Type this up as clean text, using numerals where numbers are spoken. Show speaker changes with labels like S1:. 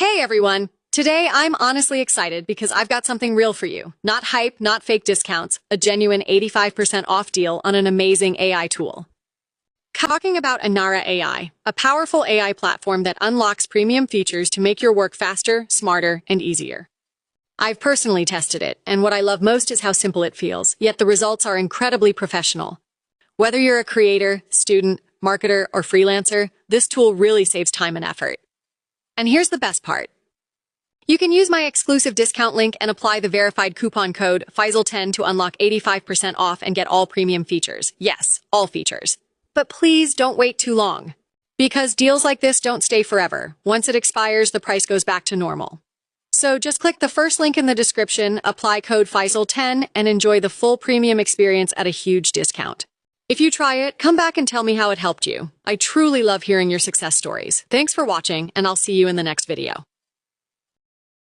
S1: Hey everyone! Today I'm honestly excited because I've got something real for you. Not hype, not fake discounts, a genuine 85% off deal on an amazing AI tool. Talking about Anara AI, a powerful AI platform that unlocks premium features to make your work faster, smarter, and easier. I've personally tested it, and what I love most is how simple it feels, yet the results are incredibly professional. Whether you're a creator, student, marketer, or freelancer, this tool really saves time and effort. And here's the best part. You can use my exclusive discount link and apply the verified coupon code FAISAL10 to unlock 85% off and get all premium features. Yes, all features. But please don't wait too long. Because deals like this don't stay forever. Once it expires, the price goes back to normal. So just click the first link in the description, apply code FAISAL10, and enjoy the full premium experience at a huge discount. If you try it, come back and tell me how it helped you. I truly love hearing your success stories. Thanks for watching, and I'll see you in the next video.